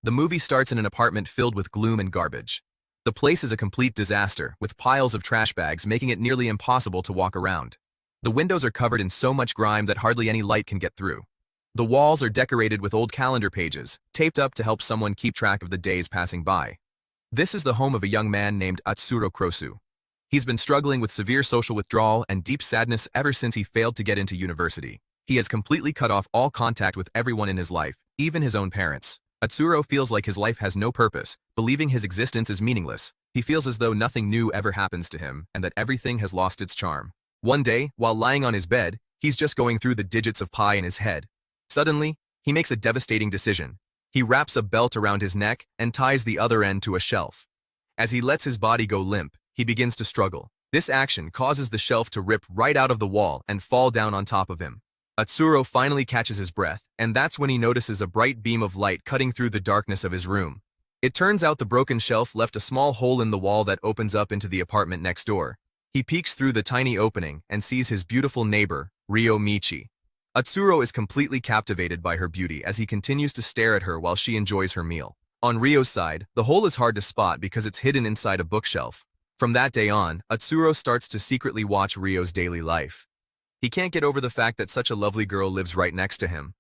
The movie starts in an apartment filled with gloom and garbage. The place is a complete disaster, with piles of trash bags making it nearly impossible to walk around. The windows are covered in so much grime that hardly any light can get through. The walls are decorated with old calendar pages, taped up to help someone keep track of the days passing by. This is the home of a young man named Atsuro. He's been struggling with severe social withdrawal and deep sadness ever since he failed to get into university. He has completely cut off all contact with everyone in his life, even his own parents. Atsuro feels like his life has no purpose, believing his existence is meaningless. He feels as though nothing new ever happens to him and that everything has lost its charm. One day, while lying on his bed, he's just going through the digits of pi in his head. Suddenly, he makes a devastating decision. He wraps a belt around his neck and ties the other end to a shelf. As he lets his body go limp, he begins to struggle. This action causes the shelf to rip right out of the wall and fall down on top of him. Atsuro finally catches his breath, and that's when he notices a bright beam of light cutting through the darkness of his room. It turns out the broken shelf left a small hole in the wall that opens up into the apartment next door. He peeks through the tiny opening and sees his beautiful neighbor, Ryo Michi. Atsuro is completely captivated by her beauty as he continues to stare at her while she enjoys her meal. On Ryo's side, the hole is hard to spot because it's hidden inside a bookshelf. From that day on, Atsuro starts to secretly watch Ryo's daily life. He can't get over the fact that such a lovely girl lives right next to him.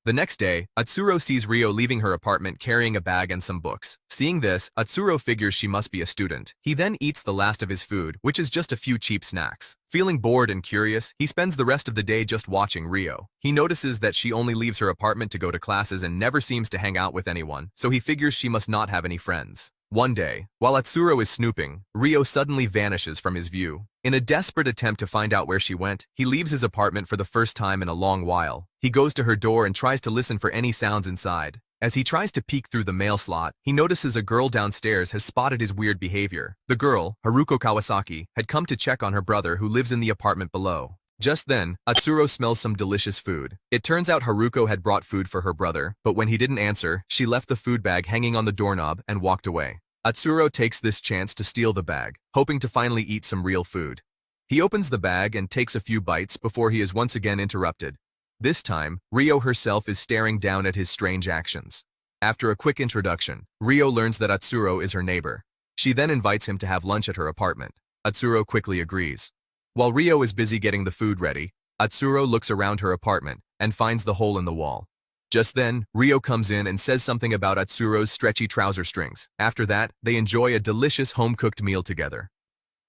The next day, Atsuro sees Ryo leaving her apartment carrying a bag and some books. Seeing this, Atsuro figures she must be a student. He then eats the last of his food, which is just a few cheap snacks. Feeling bored and curious, he spends the rest of the day just watching Ryo. He notices that she only leaves her apartment to go to classes and never seems to hang out with anyone, so he figures she must not have any friends. One day, while Atsuro is snooping, Ryo suddenly vanishes from his view. In a desperate attempt to find out where she went, he leaves his apartment for the first time in a long while. He goes to her door and tries to listen for any sounds inside. As he tries to peek through the mail slot, he notices a girl downstairs has spotted his weird behavior. The girl, Haruko Kawasaki, had come to check on her brother who lives in the apartment below. Just then, Atsuro smells some delicious food. It turns out Haruko had brought food for her brother, but when he didn't answer, she left the food bag hanging on the doorknob and walked away. Atsuro takes this chance to steal the bag, hoping to finally eat some real food. He opens the bag and takes a few bites before he is once again interrupted. This time, Ryo herself is staring down at his strange actions. After a quick introduction, Ryo learns that Atsuro is her neighbor. She then invites him to have lunch at her apartment. Atsuro quickly agrees. While Ryo is busy getting the food ready, Atsuro looks around her apartment and finds the hole in the wall. Just then, Ryo comes in and says something about Atsuro's stretchy trouser strings. After that, they enjoy a delicious home-cooked meal together.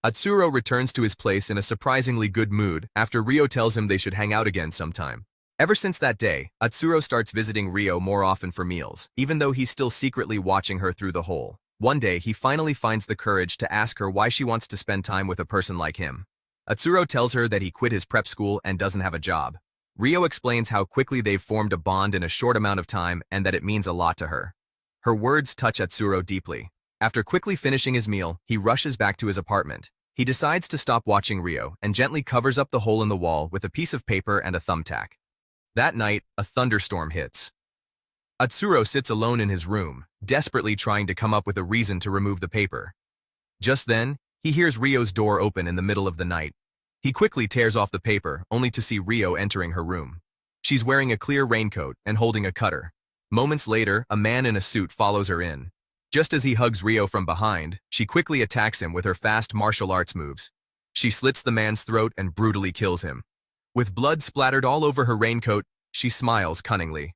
Atsuro returns to his place in a surprisingly good mood after Ryo tells him they should hang out again sometime. Ever since that day, Atsuro starts visiting Ryo more often for meals, even though he's still secretly watching her through the hole. One day, he finally finds the courage to ask her why she wants to spend time with a person like him. Atsuro tells her that he quit his prep school and doesn't have a job. Ryo explains how quickly they've formed a bond in a short amount of time and that it means a lot to her. Her words touch Atsuro deeply. After quickly finishing his meal, he rushes back to his apartment. He decides to stop watching Ryo and gently covers up the hole in the wall with a piece of paper and a thumbtack. That night, a thunderstorm hits. Atsuro sits alone in his room, desperately trying to come up with a reason to remove the paper. Just then, he hears Ryo's door open in the middle of the night. He quickly tears off the paper, only to see Ryo entering her room. She's wearing a clear raincoat and holding a cutter. Moments later, a man in a suit follows her in. Just as he hugs Ryo from behind, she quickly attacks him with her fast martial arts moves. She slits the man's throat and brutally kills him. With blood splattered all over her raincoat, she smiles cunningly.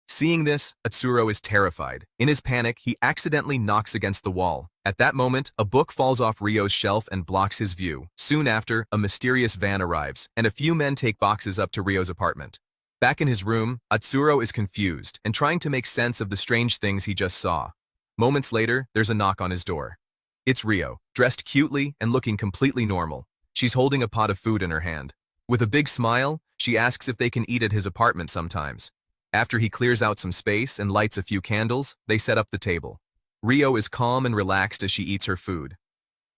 Seeing this, Atsuro is terrified. In his panic, he accidentally knocks against the wall. At that moment, a book falls off Ryo's shelf and blocks his view. Soon after, a mysterious van arrives, and a few men take boxes up to Ryo's apartment. Back in his room, Atsuro is confused and trying to make sense of the strange things he just saw. Moments later, there's a knock on his door. It's Ryo, dressed cutely and looking completely normal. She's holding a pot of food in her hand. With a big smile, she asks if they can eat at his apartment sometimes. After he clears out some space and lights a few candles, they set up the table. Ryo is calm and relaxed as she eats her food.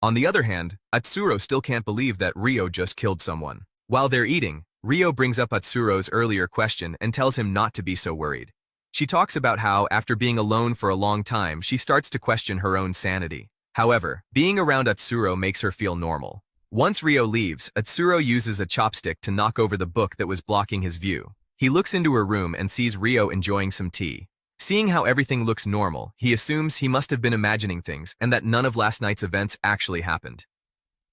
On the other hand, Atsuro still can't believe that Ryo just killed someone. While they're eating, Ryo brings up Atsuro's earlier question and tells him not to be so worried. She talks about how, after being alone for a long time, she starts to question her own sanity. However, being around Atsuro makes her feel normal. Once Ryo leaves, Atsuro uses a chopstick to knock over the book that was blocking his view. He looks into her room and sees Ryo enjoying some tea. Seeing how everything looks normal, he assumes he must have been imagining things and that none of last night's events actually happened.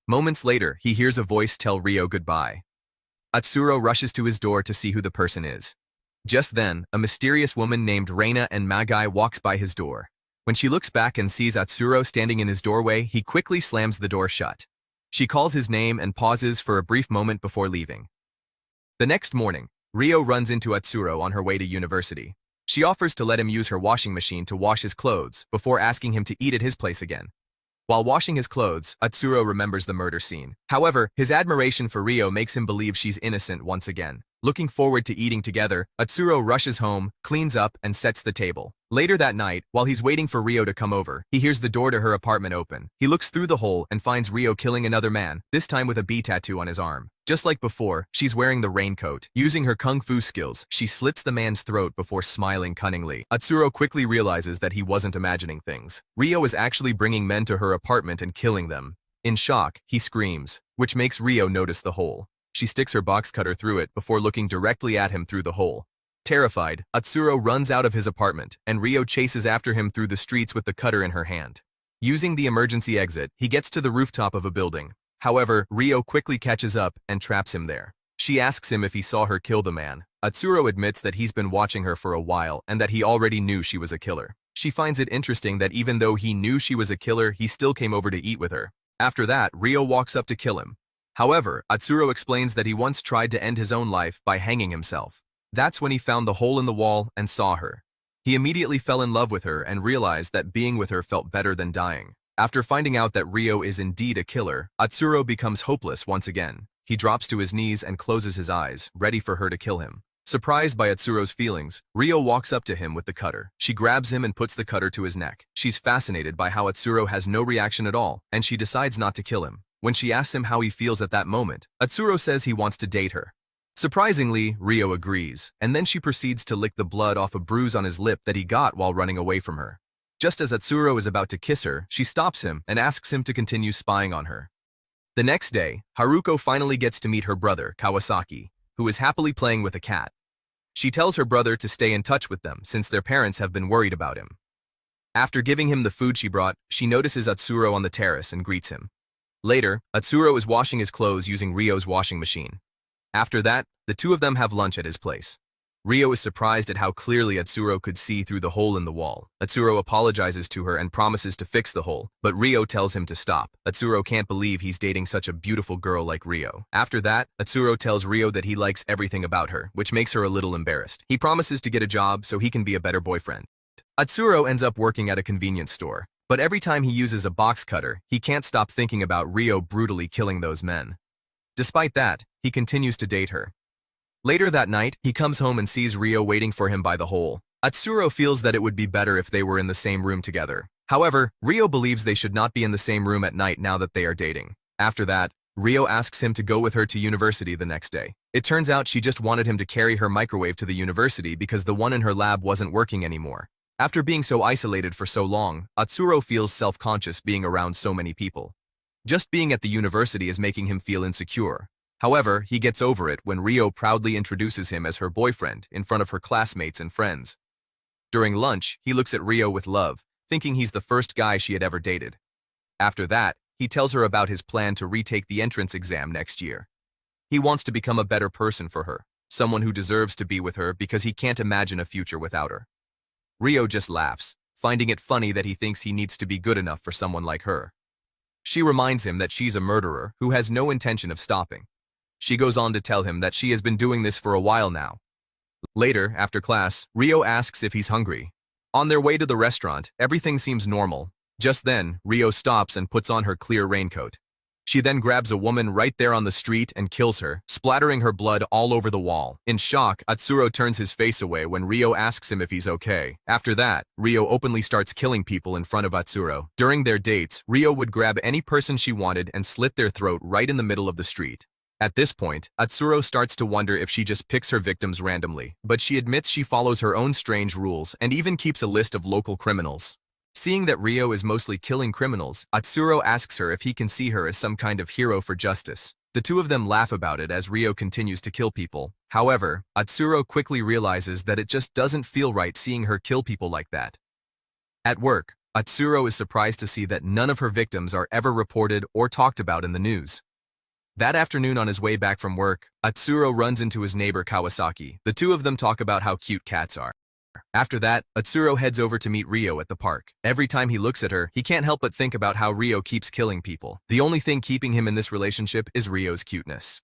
Moments later, he hears a voice tell Ryo goodbye. Atsuro rushes to his door to see who the person is. Just then, a mysterious woman named Reina and Magai walks by his door. When she looks back and sees Atsuro standing in his doorway, he quickly slams the door shut. She calls his name and pauses for a brief moment before leaving. The next morning, Ryo runs into Atsuro on her way to university. She offers to let him use her washing machine to wash his clothes before asking him to eat at his place again. While washing his clothes, Atsuro remembers the murder scene. However, his admiration for Ryo makes him believe she's innocent once again. Looking forward to eating together, Atsuro rushes home, cleans up, and sets the table. Later that night, while he's waiting for Ryo to come over, he hears the door to her apartment open. He looks through the hole and finds Ryo killing another man, this time with a bee tattoo on his arm. Just like before, she's wearing the raincoat. Using her kung fu skills, she slits the man's throat before smiling cunningly. Atsuro quickly realizes that he wasn't imagining things. Ryo is actually bringing men to her apartment and killing them. In shock, he screams, which makes Ryo notice the hole. She sticks her box cutter through it before looking directly at him through the hole. Terrified, Atsuro runs out of his apartment, and Ryo chases after him through the streets with the cutter in her hand. Using the emergency exit, he gets to the rooftop of a building. However, Ryo quickly catches up and traps him there. She asks him if he saw her kill the man. Atsuro admits that he's been watching her for a while and that he already knew she was a killer. She finds it interesting that even though he knew she was a killer, he still came over to eat with her. After that, Ryo walks up to kill him. However, Atsuro explains that he once tried to end his own life by hanging himself. That's when he found the hole in the wall and saw her. He immediately fell in love with her and realized that being with her felt better than dying. After finding out that Ryo is indeed a killer, Atsuro becomes hopeless once again. He drops to his knees and closes his eyes, ready for her to kill him. Surprised by Atsuro's feelings, Ryo walks up to him with the cutter. She grabs him and puts the cutter to his neck. She's fascinated by how Atsuro has no reaction at all, and she decides not to kill him. When she asks him how he feels at that moment, Atsuro says he wants to date her. Surprisingly, Ryo agrees, and then she proceeds to lick the blood off a bruise on his lip that he got while running away from her. Just as Atsuro is about to kiss her, she stops him and asks him to continue spying on her. The next day, Haruko finally gets to meet her brother, Kawasaki, who is happily playing with a cat. She tells her brother to stay in touch with them since their parents have been worried about him. After giving him the food she brought, she notices Atsuro on the terrace and greets him. Later, Atsuro is washing his clothes using Ryo's washing machine. After that, the two of them have lunch at his place. Ryo is surprised at how clearly Atsuro could see through the hole in the wall. Atsuro apologizes to her and promises to fix the hole, but Ryo tells him to stop. Atsuro can't believe he's dating such a beautiful girl like Ryo. After that, Atsuro tells Ryo that he likes everything about her, which makes her a little embarrassed. He promises to get a job so he can be a better boyfriend. Atsuro ends up working at a convenience store, but every time he uses a box cutter, he can't stop thinking about Ryo brutally killing those men. Despite that, he continues to date her. Later that night, he comes home and sees Ryo waiting for him by the hole. Atsuro feels that it would be better if they were in the same room together. However, Ryo believes they should not be in the same room at night now that they are dating. After that, Ryo asks him to go with her to university the next day. It turns out she just wanted him to carry her microwave to the university because the one in her lab wasn't working anymore. After being so isolated for so long, Atsuro feels self-conscious being around so many people. Just being at the university is making him feel insecure. However, he gets over it when Ryo proudly introduces him as her boyfriend in front of her classmates and friends. During lunch, he looks at Ryo with love, thinking he's the first guy she had ever dated. After that, he tells her about his plan to retake the entrance exam next year. He wants to become a better person for her, someone who deserves to be with her because he can't imagine a future without her. Ryo just laughs, finding it funny that he thinks he needs to be good enough for someone like her. She reminds him that she's a murderer who has no intention of stopping. She goes on to tell him that she has been doing this for a while now. Later, after class, Ryo asks if he's hungry. On their way to the restaurant, everything seems normal. Just then, Ryo stops and puts on her clear raincoat. She then grabs a woman right there on the street and kills her, splattering her blood all over the wall. In shock, Atsuro turns his face away when Ryo asks him if he's okay. After that, Ryo openly starts killing people in front of Atsuro. During their dates, Ryo would grab any person she wanted and slit their throat right in the middle of the street. At this point, Atsuro starts to wonder if she just picks her victims randomly, but she admits she follows her own strange rules and even keeps a list of local criminals. Seeing that Ryo is mostly killing criminals, Atsuro asks her if he can see her as some kind of hero for justice. The two of them laugh about it as Ryo continues to kill people. However, Atsuro quickly realizes that it just doesn't feel right seeing her kill people like that. At work, Atsuro is surprised to see that none of her victims are ever reported or talked about in the news. That afternoon on his way back from work, Atsuro runs into his neighbor Kawasaki. The two of them talk about how cute cats are. After that, Atsuro heads over to meet Ryo at the park. Every time he looks at her, he can't help but think about how Ryo keeps killing people. The only thing keeping him in this relationship is Ryo's cuteness.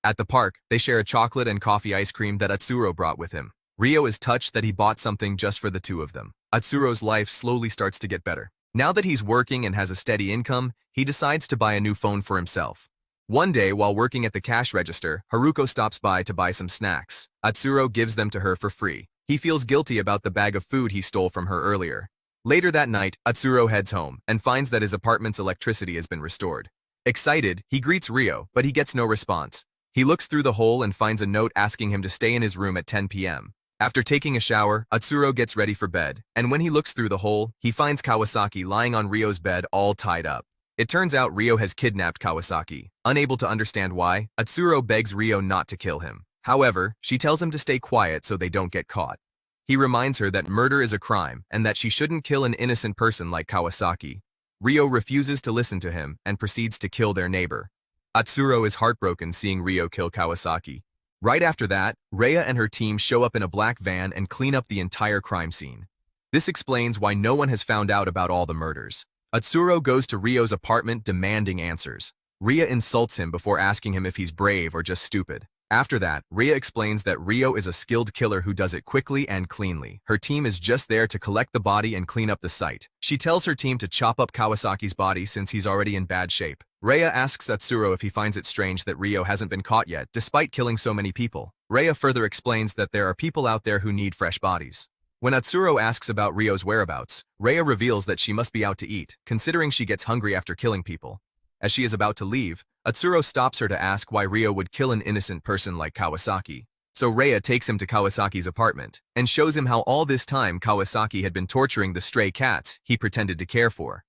At the park, they share a chocolate and coffee ice cream that Atsuro brought with him. Ryo is touched that he bought something just for the two of them. Atsuro's life slowly starts to get better. Now that he's working and has a steady income, he decides to buy a new phone for himself. One day, while working at the cash register, Haruko stops by to buy some snacks. Atsuro gives them to her for free. He feels guilty about the bag of food he stole from her earlier. Later that night, Atsuro heads home and finds that his apartment's electricity has been restored. Excited, he greets Ryo, but he gets no response. He looks through the hole and finds a note asking him to stay in his room at 10 p.m. After taking a shower, Atsuro gets ready for bed, and when he looks through the hole, he finds Kawasaki lying on Ryo's bed all tied up. It turns out Ryo has kidnapped Kawasaki. Unable to understand why, Atsuro begs Ryo not to kill him. However, she tells him to stay quiet so they don't get caught. He reminds her that murder is a crime and that she shouldn't kill an innocent person like Kawasaki. Ryo refuses to listen to him and proceeds to kill their neighbor. Atsuro is heartbroken seeing Ryo kill Kawasaki. Right after that, Rhea and her team show up in a black van and clean up the entire crime scene. This explains why no one has found out about all the murders. Atsuro goes to Ryo's apartment demanding answers. Rhea insults him before asking him if he's brave or just stupid. After that, Rhea explains that Ryo is a skilled killer who does it quickly and cleanly. Her team is just there to collect the body and clean up the site. She tells her team to chop up Kawasaki's body since he's already in bad shape. Rhea asks Atsuro if he finds it strange that Ryo hasn't been caught yet, despite killing so many people. Rhea further explains that there are people out there who need fresh bodies. When Atsuro asks about Ryo's whereabouts, Rhea reveals that she must be out to eat, considering she gets hungry after killing people. As she is about to leave, Atsuro stops her to ask why Ryo would kill an innocent person like Kawasaki. So Rhea takes him to Kawasaki's apartment and shows him how all this time Kawasaki had been torturing the stray cats he pretended to care for.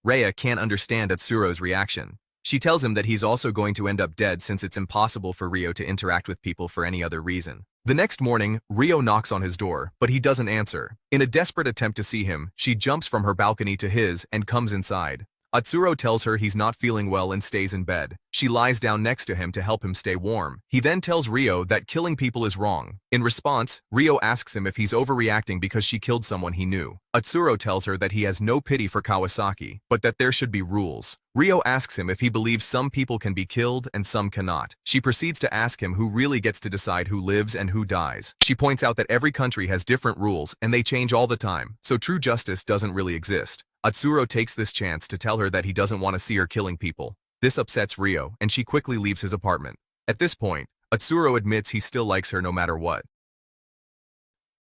Rhea can't understand Atsuro's reaction. She tells him that he's also going to end up dead since it's impossible for Ryo to interact with people for any other reason. The next morning, Ryo knocks on his door, but he doesn't answer. In a desperate attempt to see him, she jumps from her balcony to his and comes inside. Atsuro tells her he's not feeling well and stays in bed. She lies down next to him to help him stay warm. He then tells Ryo that killing people is wrong. In response, Ryo asks him if he's overreacting because she killed someone he knew. Atsuro tells her that he has no pity for Kawasaki, but that there should be rules. Ryo asks him if he believes some people can be killed and some cannot. She proceeds to ask him who really gets to decide who lives and who dies. She points out that every country has different rules and they change all the time, so true justice doesn't really exist. Atsuro takes this chance to tell her that he doesn't want to see her killing people. This upsets Ryo, and she quickly leaves his apartment. At this point, Atsuro admits he still likes her no matter what.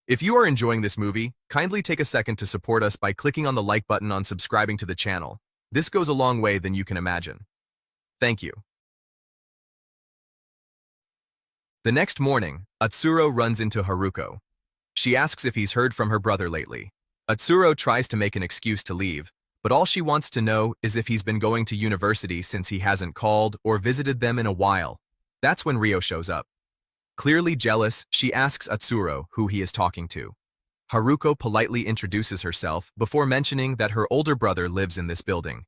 If you are enjoying this movie, kindly take a second to support us by clicking on the like button on subscribing to the channel. This goes a long way than you can imagine. Thank you. The next morning, Atsuro runs into Haruko. She asks if he's heard from her brother lately. Atsuro tries to make an excuse to leave, but all she wants to know is if he's been going to university since he hasn't called or visited them in a while. That's when Ryo shows up. Clearly jealous, she asks Atsuro who he is talking to. Haruko politely introduces herself before mentioning that her older brother lives in this building.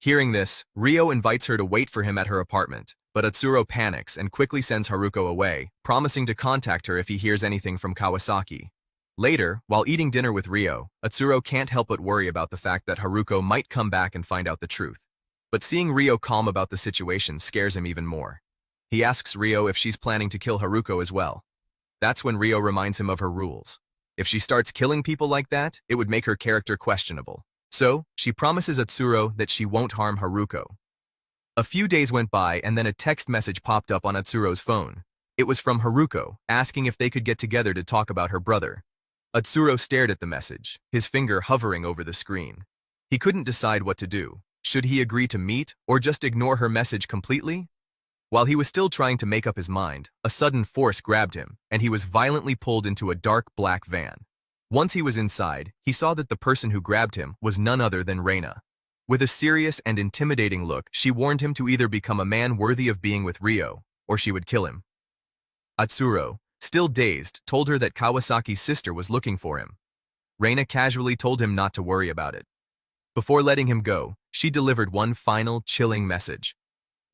Hearing this, Ryo invites her to wait for him at her apartment, but Atsuro panics and quickly sends Haruko away, promising to contact her if he hears anything from Kawasaki. Later, while eating dinner with Ryo, Atsuro can't help but worry about the fact that Haruko might come back and find out the truth. But seeing Ryo calm about the situation scares him even more. He asks Ryo if she's planning to kill Haruko as well. That's when Ryo reminds him of her rules. If she starts killing people like that, it would make her character questionable. So, she promises Atsuro that she won't harm Haruko. A few days went by and then a text message popped up on Atsuro's phone. It was from Haruko, asking if they could get together to talk about her brother. Atsuro stared at the message, his finger hovering over the screen. He couldn't decide what to do. Should he agree to meet or just ignore her message completely? While he was still trying to make up his mind, a sudden force grabbed him, and he was violently pulled into a dark black van. Once he was inside, he saw that the person who grabbed him was none other than Reina. With a serious and intimidating look, she warned him to either become a man worthy of being with Ryo, or she would kill him. Atsuro, still dazed, told her that Kawasaki's sister was looking for him. Reina casually told him not to worry about it. Before letting him go, she delivered one final, chilling message.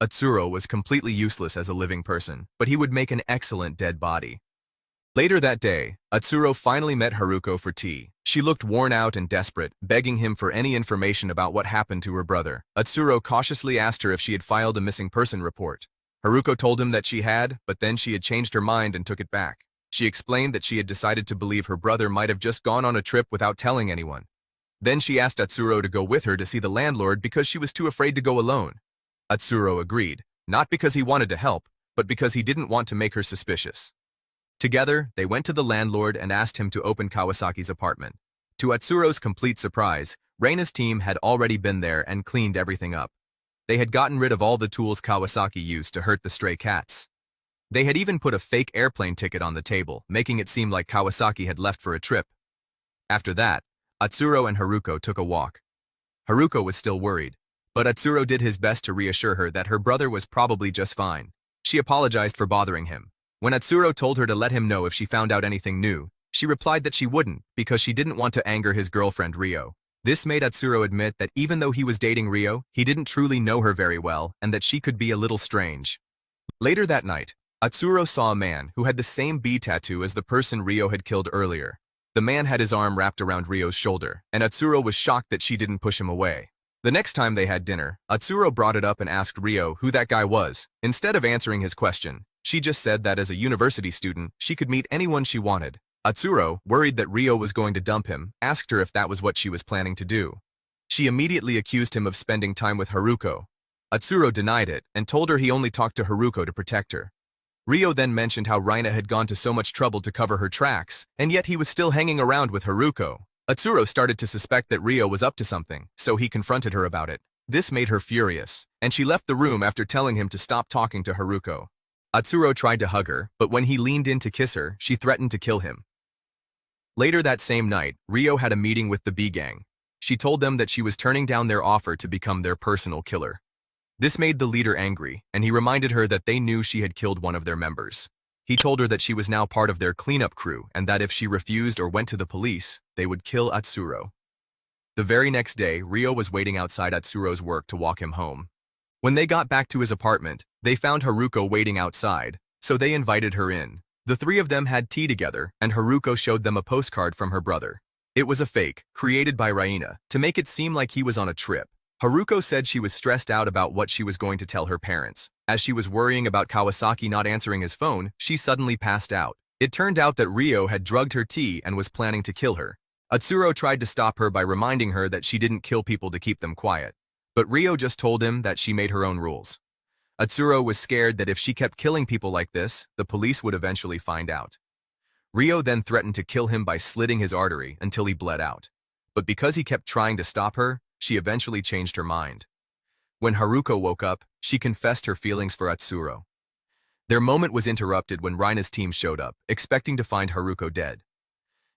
Atsuro was completely useless as a living person, but he would make an excellent dead body. Later that day, Atsuro finally met Haruko for tea. She looked worn out and desperate, begging him for any information about what happened to her brother. Atsuro cautiously asked her if she had filed a missing person report. Haruko told him that she had, but then she had changed her mind and took it back. She explained that she had decided to believe her brother might have just gone on a trip without telling anyone. Then she asked Atsuro to go with her to see the landlord because she was too afraid to go alone. Atsuro agreed, not because he wanted to help, but because he didn't want to make her suspicious. Together, they went to the landlord and asked him to open Kawasaki's apartment. To Atsuro's complete surprise, Reina's team had already been there and cleaned everything up. They had gotten rid of all the tools Kawasaki used to hurt the stray cats. They had even put a fake airplane ticket on the table, making it seem like Kawasaki had left for a trip. After that, Atsuro and Haruko took a walk. Haruko was still worried, but Atsuro did his best to reassure her that her brother was probably just fine. She apologized for bothering him. When Atsuro told her to let him know if she found out anything new, she replied that she wouldn't because she didn't want to anger his girlfriend Rio. This made Atsuro admit that even though he was dating Rio, he didn't truly know her very well and that she could be a little strange. Later that night, Atsuro saw a man who had the same bee tattoo as the person Rio had killed earlier. The man had his arm wrapped around Rio's shoulder, and Atsuro was shocked that she didn't push him away. The next time they had dinner, Atsuro brought it up and asked Rio who that guy was. Instead of answering his question, she just said that as a university student, she could meet anyone she wanted. Atsuro, worried that Rio was going to dump him, asked her if that was what she was planning to do. She immediately accused him of spending time with Haruko. Atsuro denied it and told her he only talked to Haruko to protect her. Rio then mentioned how Reina had gone to so much trouble to cover her tracks, and yet he was still hanging around with Haruko. Atsuro started to suspect that Rio was up to something, so he confronted her about it. This made her furious, and she left the room after telling him to stop talking to Haruko. Atsuro tried to hug her, but when he leaned in to kiss her, she threatened to kill him. Later that same night, Rio had a meeting with the B gang. She told them that she was turning down their offer to become their personal killer. This made the leader angry, and he reminded her that they knew she had killed one of their members. He told her that she was now part of their cleanup crew and that if she refused or went to the police, they would kill Atsuro. The very next day, Rio was waiting outside Atsuro's work to walk him home. When they got back to his apartment, they found Haruko waiting outside, so they invited her in. The three of them had tea together, and Haruko showed them a postcard from her brother. It was a fake, created by Reina, to make it seem like he was on a trip. Haruko said she was stressed out about what she was going to tell her parents. As she was worrying about Kawasaki not answering his phone, she suddenly passed out. It turned out that Rio had drugged her tea and was planning to kill her. Atsuro tried to stop her by reminding her that she didn't kill people to keep them quiet. But Rio just told him that she made her own rules. Atsuro was scared that if she kept killing people like this, the police would eventually find out. Rio then threatened to kill him by slitting his artery until he bled out. But because he kept trying to stop her, she eventually changed her mind. When Haruko woke up, she confessed her feelings for Atsuro. Their moment was interrupted when Reina's team showed up, expecting to find Haruko dead.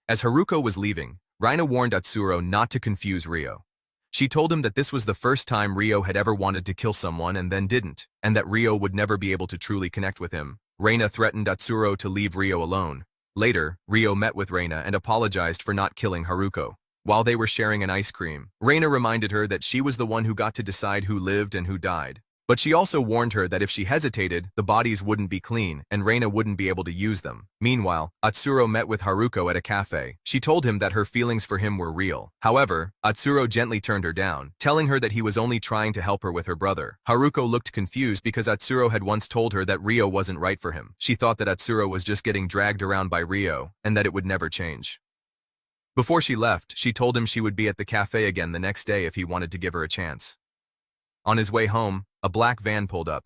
As Haruko was leaving, Reina warned Atsuro not to confuse Rio. She told him that this was the first time Rio had ever wanted to kill someone and then didn't, and that Rio would never be able to truly connect with him. Reina threatened Atsuro to leave Rio alone. Later, Rio met with Reina and apologized for not killing Haruko. While they were sharing an ice cream, Reina reminded her that she was the one who got to decide who lived and who died. But she also warned her that if she hesitated, the bodies wouldn't be clean and Reina wouldn't be able to use them. Meanwhile, Atsuro met with Haruko at a cafe. She told him that her feelings for him were real. However, Atsuro gently turned her down, telling her that he was only trying to help her with her brother. Haruko looked confused because Atsuro had once told her that Rio wasn't right for him. She thought that Atsuro was just getting dragged around by Rio and that it would never change. Before she left, she told him she would be at the cafe again the next day if he wanted to give her a chance. On his way home, a black van pulled up.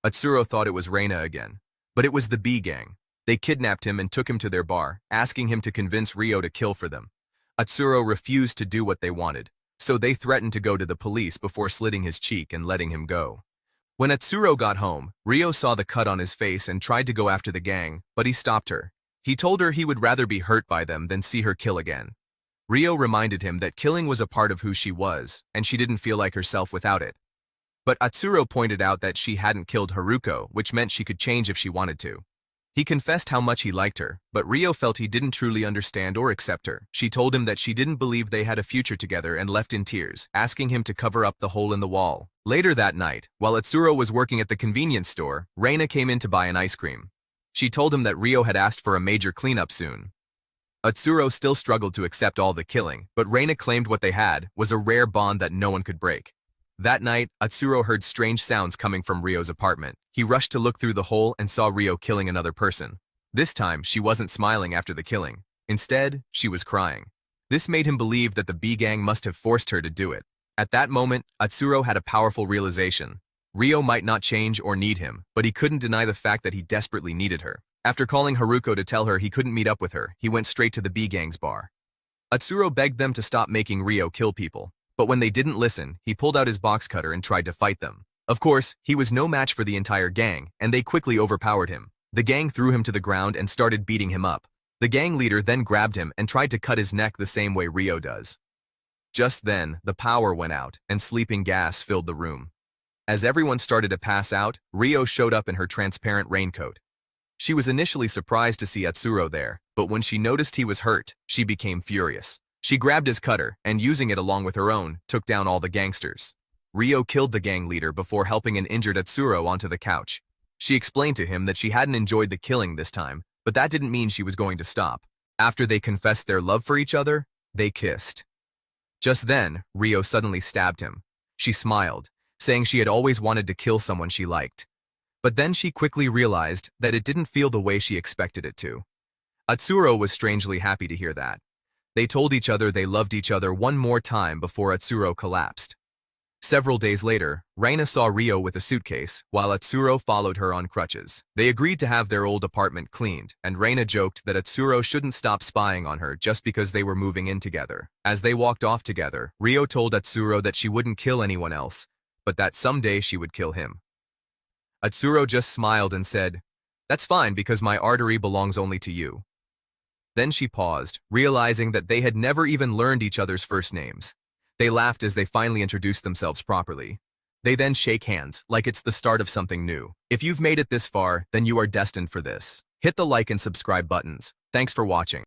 Atsuro thought it was Reina again, but it was the B gang. They kidnapped him and took him to their bar, asking him to convince Rio to kill for them. Atsuro refused to do what they wanted, so they threatened to go to the police before slitting his cheek and letting him go. When Atsuro got home, Rio saw the cut on his face and tried to go after the gang, but he stopped her. He told her he would rather be hurt by them than see her kill again. Rio reminded him that killing was a part of who she was, and she didn't feel like herself without it. But Atsuro pointed out that she hadn't killed Haruko, which meant she could change if she wanted to. He confessed how much he liked her, but Rio felt he didn't truly understand or accept her. She told him that she didn't believe they had a future together and left in tears, asking him to cover up the hole in the wall. Later that night, while Atsuro was working at the convenience store, Reina came in to buy an ice cream. She told him that Rio had asked for a major cleanup soon. Atsuro still struggled to accept all the killing, but Reina claimed what they had was a rare bond that no one could break. That night, Atsuro heard strange sounds coming from Rio's apartment. He rushed to look through the hole and saw Rio killing another person. This time, she wasn't smiling after the killing. Instead, she was crying. This made him believe that the B-gang must have forced her to do it. At that moment, Atsuro had a powerful realization. Rio might not change or need him, but he couldn't deny the fact that he desperately needed her. After calling Haruko to tell her he couldn't meet up with her, he went straight to the B-gang's bar. Atsuro begged them to stop making Rio kill people. But when they didn't listen, he pulled out his box cutter and tried to fight them. Of course, he was no match for the entire gang, and they quickly overpowered him. The gang threw him to the ground and started beating him up. The gang leader then grabbed him and tried to cut his neck the same way Rio does. Just then, the power went out, and sleeping gas filled the room. As everyone started to pass out, Rio showed up in her transparent raincoat. She was initially surprised to see Atsuro there, but when she noticed he was hurt, she became furious. She grabbed his cutter, and using it along with her own, took down all the gangsters. Rio killed the gang leader before helping an injured Atsuro onto the couch. She explained to him that she hadn't enjoyed the killing this time, but that didn't mean she was going to stop. After they confessed their love for each other, they kissed. Just then, Rio suddenly stabbed him. She smiled, saying she had always wanted to kill someone she liked. But then she quickly realized that it didn't feel the way she expected it to. Atsuro was strangely happy to hear that. They told each other they loved each other one more time before Atsuro collapsed. Several days later, Reina saw Rio with a suitcase, while Atsuro followed her on crutches. They agreed to have their old apartment cleaned, and Reina joked that Atsuro shouldn't stop spying on her just because they were moving in together. As they walked off together, Rio told Atsuro that she wouldn't kill anyone else, but that someday she would kill him. Atsuro just smiled and said, "That's fine because my artery belongs only to you." Then she paused, realizing that they had never even learned each other's first names. They laughed as they finally introduced themselves properly. They then shake hands, like it's the start of something new. If you've made it this far, then you are destined for this. Hit the like and subscribe buttons. Thanks for watching.